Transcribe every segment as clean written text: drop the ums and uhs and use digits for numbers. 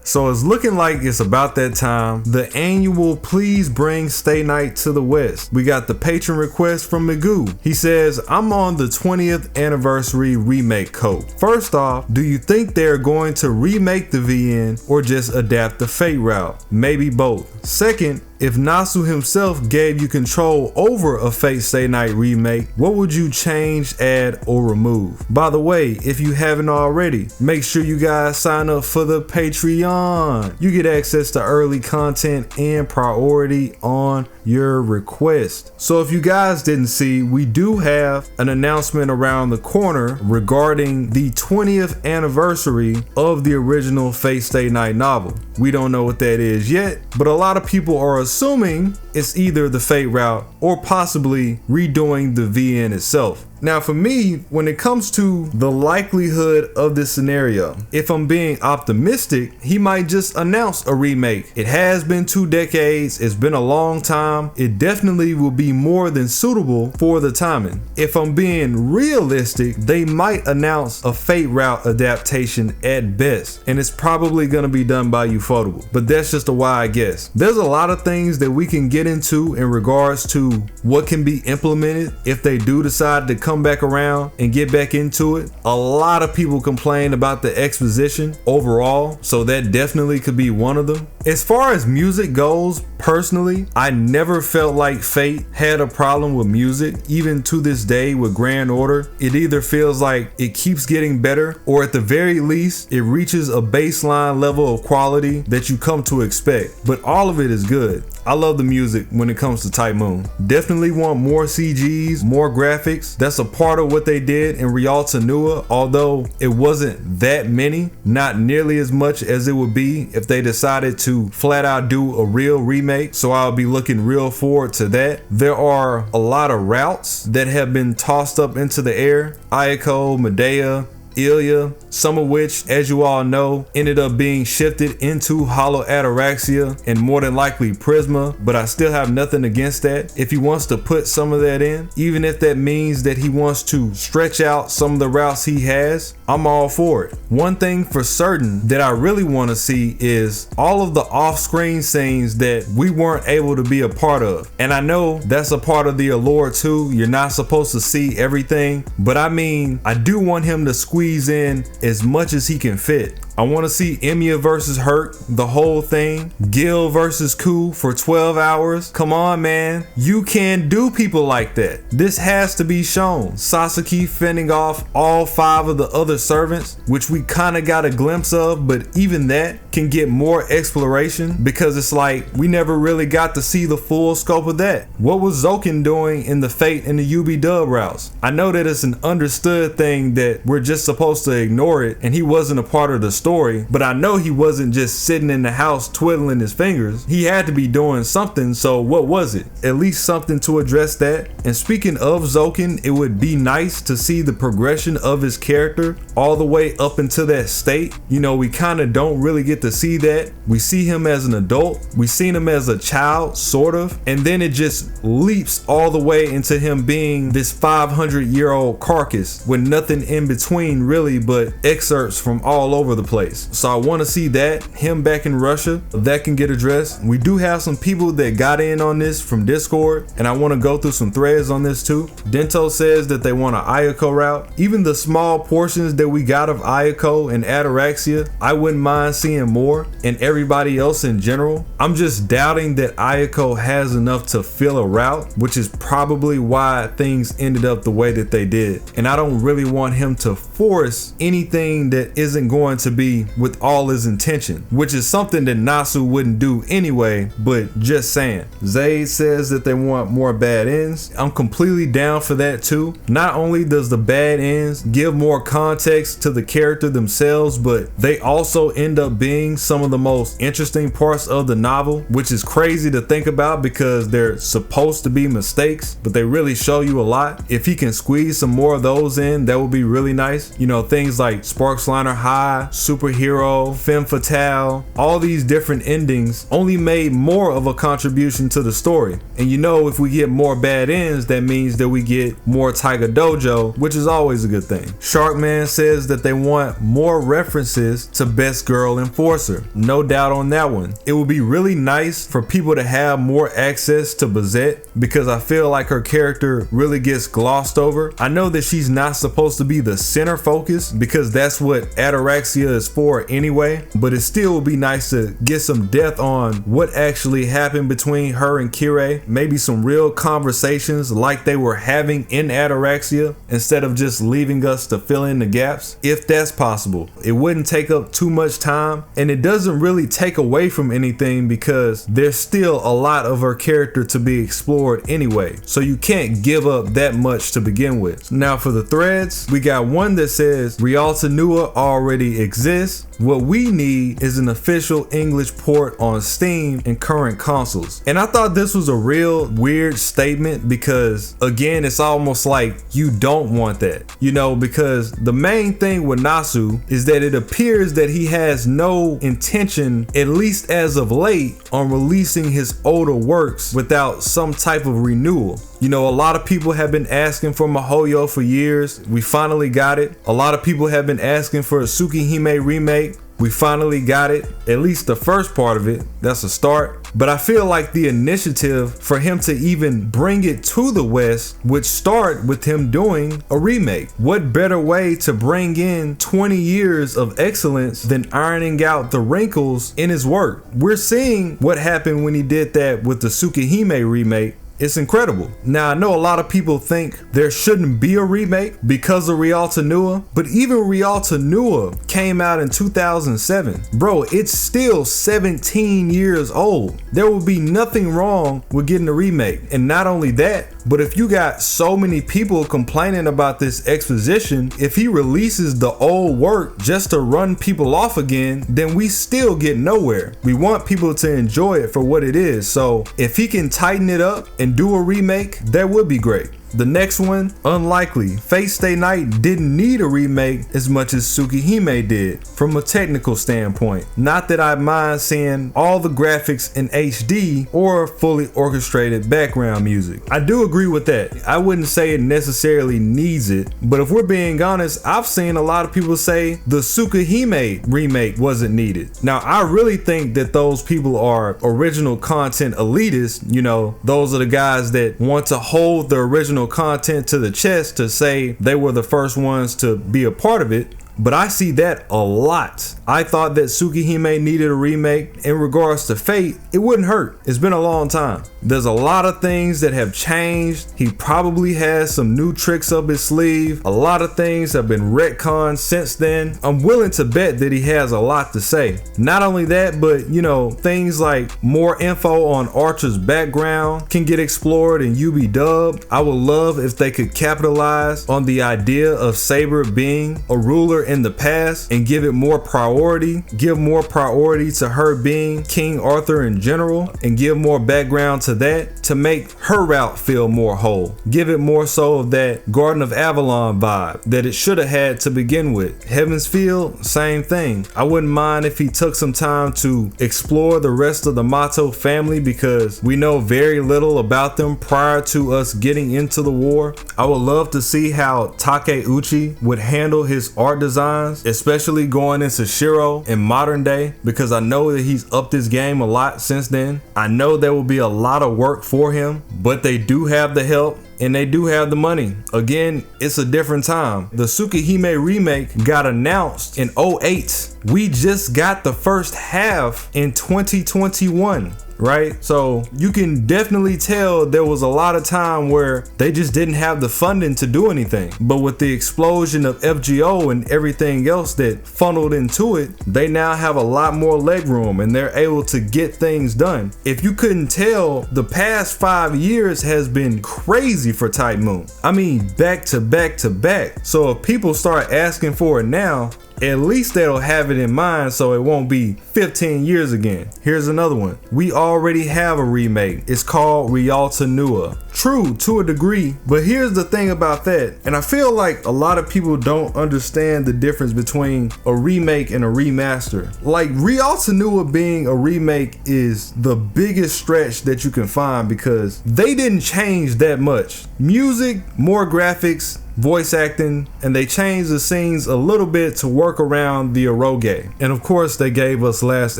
So it's looking like it's about that time. The annual Please Bring Stay Night to the West. We got the patron request from Magoo. He says, I'm on the 20th anniversary remake code. First off, do you think they're going to remake the VN or just adapt the Fate route? Maybe both. Second, if Nasu himself gave you control over a Fate Stay Night remake, what would you change, add, or remove? By the way, if you haven't already, make sure you guys sign up for the Patreon. You get access to early content and priority on your request. So if you guys didn't see, we do have an announcement around the corner regarding the 20th anniversary of the original Fate Stay Night novel. We don't know what that is yet, but a lot of people are assuming it's either the Fate route or possibly redoing the VN itself. Now for me, when it comes to the likelihood of this scenario, if I'm being optimistic, he might just announce a remake. It has been 2 decades, it's been a long time, it definitely will be more than suitable for the timing. If I'm being realistic, they might announce a Fate route adaptation at best, and it's probably going to be done by Ufotable, but that's just a wild guess. There's a lot of things that we can get into in regards to what can be implemented if they do decide to come back around and get back into it. A lot of people complain about the exposition overall, so that definitely could be one of them. As far as music goes, personally, I never felt like Fate had a problem with music. Even to this day with Grand Order, it either feels like it keeps getting better, or at the very least, it reaches a baseline level of quality that you come to expect. But all of it is good. I love the music when it comes to Type Moon. Definitely want more CGs, more graphics. That's a part of what they did in Rialta Nua, although it wasn't that many, not nearly as much as it would be if they decided to flat out do a real remake. So I'll be looking real forward to that. There are a lot of routes that have been tossed up into the air. Ayako, Medea, Ilya, some of which, as you all know, ended up being shifted into Hollow Ataraxia and more than likely Prisma, but I still have nothing against that. If he wants to put some of that in, even if that means that he wants to stretch out some of the routes he has, I'm all for it. One thing for certain that I really want to see is all of the off-screen scenes that we weren't able to be a part of. And I know that's a part of the allure too. You're not supposed to see everything, but I mean, I do want him to squeeze in as much as he can fit. I want to see Emiya versus Hurt, the whole thing. Gil versus Ku for 12 hours. Come on, man. You can't do people like that. This has to be shown. Sasaki fending off all 5 of the other servants, which we kind of got a glimpse of, but even that can get more exploration because it's like we never really got to see the full scope of that. What was Zoken doing in the Fate and the UB-Dub routes? I know that it's an understood thing that we're just supposed to ignore it and he wasn't a part of the story, but I know he wasn't just sitting in the house twiddling his fingers. He had to be doing something, so what was it? At least something to address that. And speaking of Zoken, it would be nice to see the progression of his character all the way up into that state. You know, we kind of don't really get to see that. We see him as an adult, we seen him as a child, sort of, and then it just leaps all the way into him being this 500-year-old carcass with nothing in between really but excerpts from all over the place. So I want to see that, him back in Russia, that can get addressed. We do have some people that got in on this from Discord, and I want to go through some threads on this too. Dento says that they want an Ayako route. Even the small portions that we got of Ayako and Ataraxia, I wouldn't mind seeing more, and everybody else in general. I'm just doubting that Ayako has enough to fill a route, which is probably why things ended up the way that they did. And I don't really want him to force anything that isn't going to be with all his intention, which is something that Nasu wouldn't do anyway, but just saying. Zayd says that they want more bad ends. I'm completely down for that too. Not only does the bad ends give more context to the character themselves, but they also end up being some of the most interesting parts of the novel, which is crazy to think about because they're supposed to be mistakes, but they really show you a lot. If he can squeeze some more of those in, that would be really nice. You know, things like Sparksliner High, superhero, femme fatale, all these different endings only made more of a contribution to the story. And you know, if we get more bad ends, that means that we get more Tiger Dojo, which is always a good thing. Sharkman says that they want more references to Best Girl Enforcer. No doubt on that one. It would be really nice for people to have more access to Bazette, because I feel like her character really gets glossed over. I know that she's not supposed to be the center focus, because that's what Ataraxia is for anyway, but it still would be nice to get some depth on what actually happened between her and Kirei. Maybe some real conversations like they were having in Ataraxia, instead of just leaving us to fill in the gaps, if that's possible. It wouldn't take up too much time, and it doesn't really take away from anything, because there's still a lot of her character to be explored anyway, so you can't give up that much to begin with. Now for the threads, we got one that says Rialta Nua already exists. What we need is an official English port on Steam and current consoles. And I thought this was a real weird statement, because again, it's almost like you don't want that, you know, because the main thing with Nasu is that it appears that he has no intention, at least as of late, on releasing his older works without some type of renewal. You know, a lot of people have been asking for Mihoyo for years. We finally got it. A lot of people have been asking for a Tsukihime remake. We finally got it, at least the first part of it. That's a start. But I feel like the initiative for him to even bring it to the West would start with him doing a remake. What better way to bring in 20 years of excellence than ironing out the wrinkles in his work? We're seeing what happened when he did that with the Tsukihime remake. It's incredible. Now, I know a lot of people think there shouldn't be a remake because of Rialta Nua, but even Rialta Nua came out in 2007. Bro, it's still 17 years old. There will be nothing wrong with getting a remake. And not only that, but if you got so many people complaining about this exposition, if he releases the old work just to run people off again, then we still get nowhere. We want people to enjoy it for what it is. So if he can tighten it up and do a remake, that would be great. The next one, unlikely. Fate Stay Night didn't need a remake as much as Tsukihime did from a technical standpoint. Not that I mind seeing all the graphics in HD or fully orchestrated background music. I do agree with that. I wouldn't say it necessarily needs it, but if we're being honest, I've seen a lot of people say the Tsukihime remake wasn't needed. Now, I really think that those people are original content elitists. You know, those are the guys that want to hold the original content to the chest to say they were the first ones to be a part of it. But I see that a lot. I thought that Tsukihime needed a remake. In regards to Fate, it wouldn't hurt. It's been a long time. There's a lot of things that have changed. He probably has some new tricks up his sleeve. A lot of things have been retconned since then. I'm willing to bet that he has a lot to say. Not only that, but you know, things like more info on Archer's background can get explored in UB-Dub. I would love if they could capitalize on the idea of Saber being a ruler in the past and give it more priority. Give more priority to her being King Arthur in general, and give more background to that to make her route feel more whole. Give it more so of that Garden of Avalon vibe that it should have had to begin with. Heaven's Field, same thing. I wouldn't mind if he took some time to explore the rest of the Mato family, because we know very little about them prior to us getting into the war. I would love to see how Takeuchi would handle his art designs, especially going into Shiro in modern day, because I know that he's upped his game a lot since then. I know there will be a lot of work for him, but they do have the help and they do have the money. Again, it's a different time. The Tsukihime remake got announced in 2008. We just got the first half in 2021. Right? So you can definitely tell there was a lot of time where they just didn't have the funding to do anything. But with the explosion of FGO and everything else that funneled into it, they now have a lot more leg room and they're able to get things done. If you couldn't tell, the past 5 years has been crazy for Type Moon. I mean, back to back to back. So if people start asking for it now, at least they'll have it in mind so it won't be 15 years again. Here's another one. We already have a remake. It's called Rialta Nua. True, to a degree, but here's the thing about that, and I feel like a lot of people don't understand the difference between a remake and a remaster. Like, Rialta Nua being a remake is the biggest stretch that you can find because they didn't change that much. Music, more graphics, voice acting, and they changed the scenes a little bit to work around the eroge. And of course, they gave us last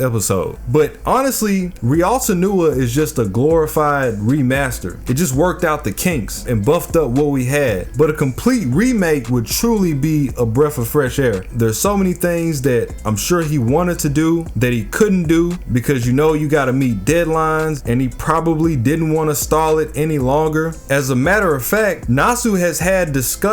episode. But honestly, Rialta Nua is just a glorified remaster. It just worked out the kinks and buffed up what we had. But a complete remake would truly be a breath of fresh air. There's so many things that I'm sure he wanted to do that he couldn't do because you know you gotta meet deadlines, and he probably didn't want to stall it any longer. As a matter of fact, Nasu has had discussions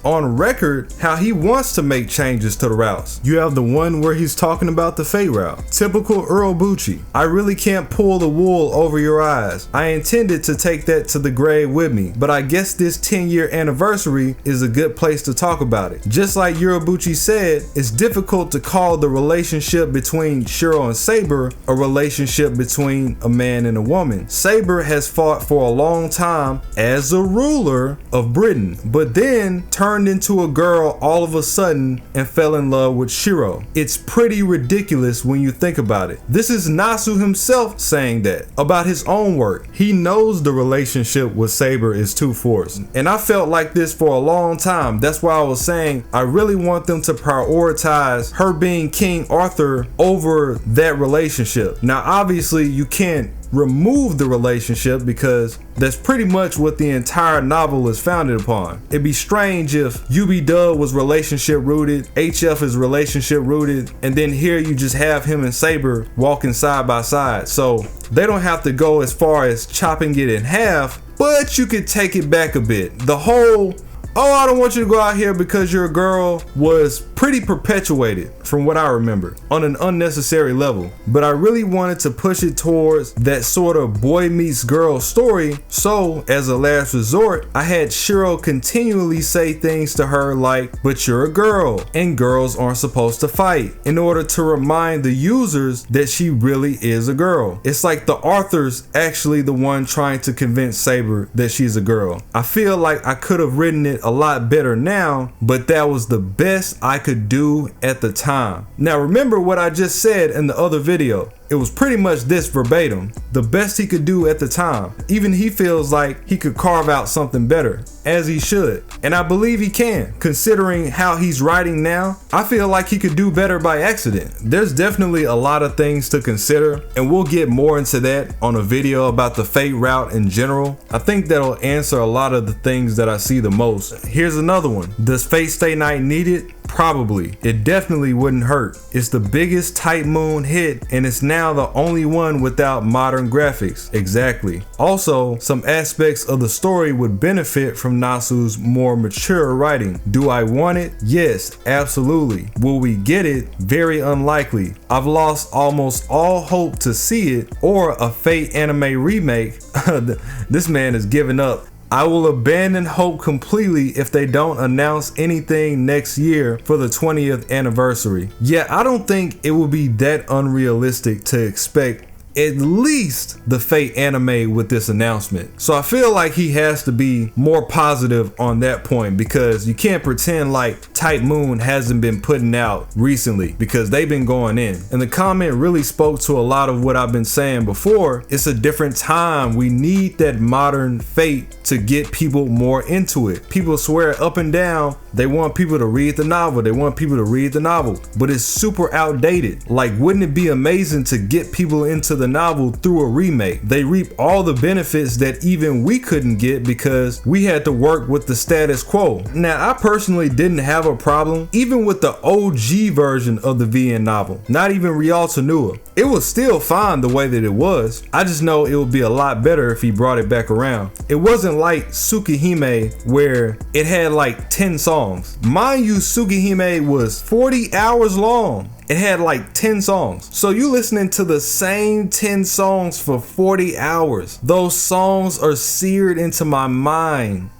on record how he wants to make changes to the routes. You have the one where he's talking about the Fate route. Typical Urobuchi. I really can't pull the wool over your eyes. I intended to take that to the grave with me, but I guess this 10-year anniversary is a good place to talk about it. Just like Urobuchi said, it's difficult to call the relationship between Shiro and Saber a relationship between a man and a woman. Saber has fought for a long time as a ruler of Britain, but then turned into a girl all of a sudden and fell in love with Shiro. It's pretty ridiculous when you think about it. This is Nasu himself saying that about his own work. He knows the relationship with Saber is too forced, and I felt like this for a long time. That's why I was saying I really want them to prioritize her being King Arthur over that relationship. Now obviously you can't remove the relationship because that's pretty much what the entire novel is founded upon. It'd be strange if UB-Dub was relationship rooted, HF is relationship rooted, and then here you just have him and Saber walking side by side. So they don't have to go as far as chopping it in half, but you could take it back a bit. The whole "oh, I don't want you to go out here because you're a girl" was pretty perpetuated from what I remember on an unnecessary level. But I really wanted to push it towards that sort of boy meets girl story. So as a last resort, I had Shiro continually say things to her like, "But you're a girl and girls aren't supposed to fight," in order to remind the users that she really is a girl. It's like the Arthur's actually the one trying to convince Saber that she's a girl. I feel like I could have written it a lot better now, but that was the best I could do at the time. Now remember what I just said in the other video. It was pretty much this verbatim, the best he could do at the time. Even he feels like he could carve out something better, as he should. And I believe he can, considering how he's writing now. I feel like he could do better by accident. There's definitely a lot of things to consider, and we'll get more into that on a video about the Fate route in general. I think that'll answer a lot of the things that I see the most. Here's another one. Does Fate Stay Night need it? Probably. It definitely wouldn't hurt. It's the biggest Type Moon hit, and it's now the only one without modern graphics. Exactly. Also, some aspects of the story would benefit from Nasu's more mature writing. Do I want it? Yes, absolutely. Will we get it? Very unlikely. I've lost almost all hope to see it or a Fate anime remake. This man is giving up. I will abandon hope completely if they don't announce anything next year for the 20th anniversary. Yeah, I don't think it would be that unrealistic to expect at least the Fate anime with this announcement. So I feel like he has to be more positive on that point, because you can't pretend like Type Moon hasn't been putting out recently, because they've been going in. And the comment really spoke to a lot of what I've been saying before. It's a different time. We need that modern Fate to get people more into it. People swear up and down they want people to read the novel. They want people to read the novel, but it's super outdated. Like, wouldn't it be amazing to get people into the novel through a remake? They reap all the benefits that even we couldn't get because we had to work with the status quo. Now, I personally didn't have a problem even with the OG version of the VN novel, not even Rialta Nua. It was still fine the way that it was. I just know it would be a lot better if he brought it back around. It wasn't like Tsukihime where it had like 10 songs. Mind you, Tsukihime was 40 hours long. It had like 10 songs. So you listening to the same 10 songs for 40 hours. Those songs are seared into my mind.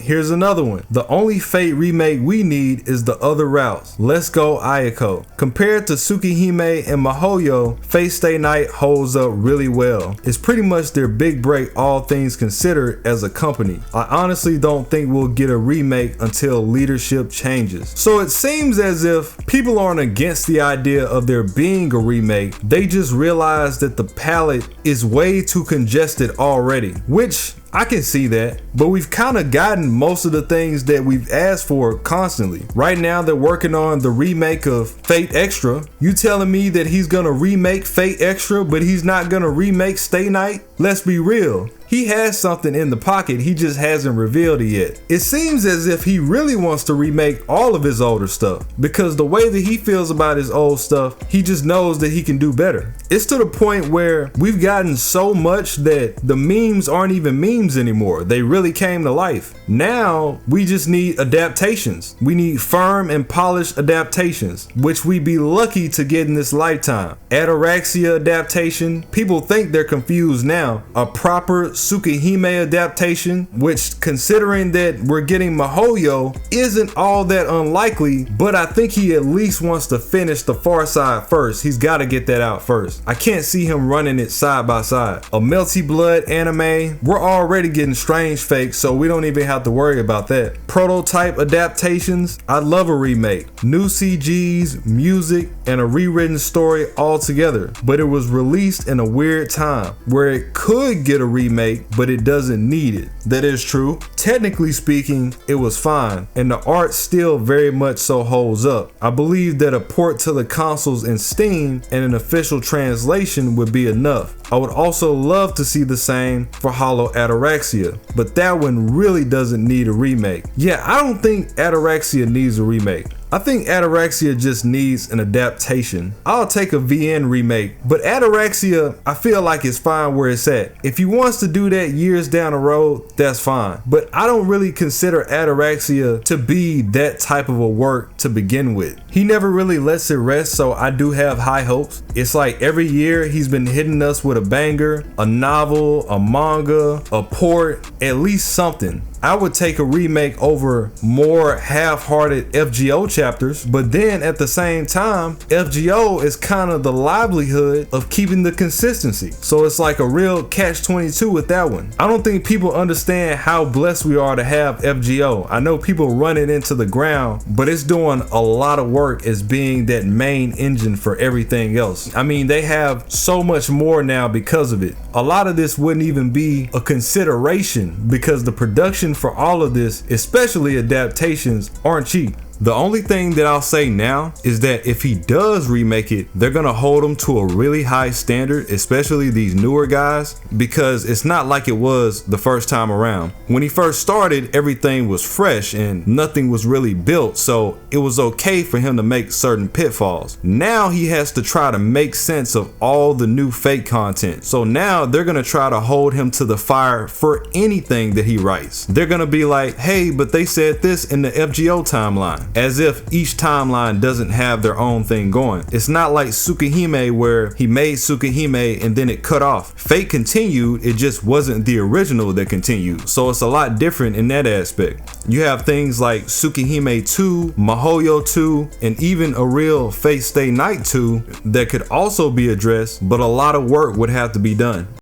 Here's another one. The only Fate remake we need is the other routes. Let's go Ayako. Compared to Tsukihime and Mihoyo, Fate Stay Night holds up really well. It's pretty much their big break, all things considered, as a company. I honestly don't think we'll get a remake until leadership changes. So it seems as if people aren't against the idea of there being a remake, they just realize that the palette is way too congested already, which I can see that, but we've kind of gotten most of the things that we've asked for constantly. Right now they're working on the remake of Fate Extra. You telling me that he's gonna remake Fate Extra, but he's not gonna remake Stay Night? Let's be real. He has something in the pocket, he just hasn't revealed it yet. It seems as if he really wants to remake all of his older stuff, because the way that he feels about his old stuff, he just knows that he can do better. It's to the point where we've gotten so much that the memes aren't even memes anymore. They really came to life. Now we just need adaptations. We need firm and polished adaptations, which we'd be lucky to get in this lifetime. Ataraxia adaptation, people think they're confused now. A proper Tsukihime adaptation, which, considering that we're getting Mihoyo, isn't all that unlikely, but I think he at least wants to finish the Far Side first. He's got to get that out first. I can't see him running it side by side. A Melty Blood anime, we're already getting Strange Fake, so we don't even have to worry about that. Prototype adaptations, I'd love a remake. New CGs, music, and a rewritten story all together, but it was released in a weird time where it could get a remake, but it doesn't need it. That is true. Technically speaking, it was fine, and the art still very much so holds up. I believe that a port to the consoles in Steam and an official translation would be enough. I would also love to see the same for Hollow Ataraxia, but that one really doesn't need a remake. Yeah, I don't think Ataraxia needs a remake. I think Ataraxia just needs an adaptation. I'll take a VN remake, but Ataraxia, I feel like it's fine where it's at. If he wants to do that years down the road, that's fine. But I don't really consider Ataraxia to be that type of a work to begin with. He never really lets it rest, so I do have high hopes. It's like every year he's been hitting us with a banger, a novel, a manga, a port, at least something. I would take a remake over more half-hearted FGO chapters, but then at the same time, FGO is kind of the livelihood of keeping the consistency. So it's like a real catch-22 with that one. I don't think people understand how blessed we are to have FGO. I know people run it into the ground, but it's doing a lot of work as being that main engine for everything else. I mean, they have so much more now because of it. A lot of this wouldn't even be a consideration because the production for all of this, especially adaptations, aren't cheap. The only thing that I'll say now is that if he does remake it, they're gonna hold him to a really high standard, especially these newer guys, because it's not like it was the first time around. When he first started, everything was fresh and nothing was really built, so it was okay for him to make certain pitfalls. Now he has to try to make sense of all the new Fate content. So now they're gonna try to hold him to the fire for anything that he writes. They're gonna be like, hey, but they said this in the FGO timeline. As if each timeline doesn't have their own thing going. It's not like Tsukihime where he made Tsukihime and then it cut off. Fate continued, it just wasn't the original that continued. So it's a lot different in that aspect. You have things like Tsukihime 2, Mihoyo 2, and even a real Fate Stay Night 2 that could also be addressed, but a lot of work would have to be done.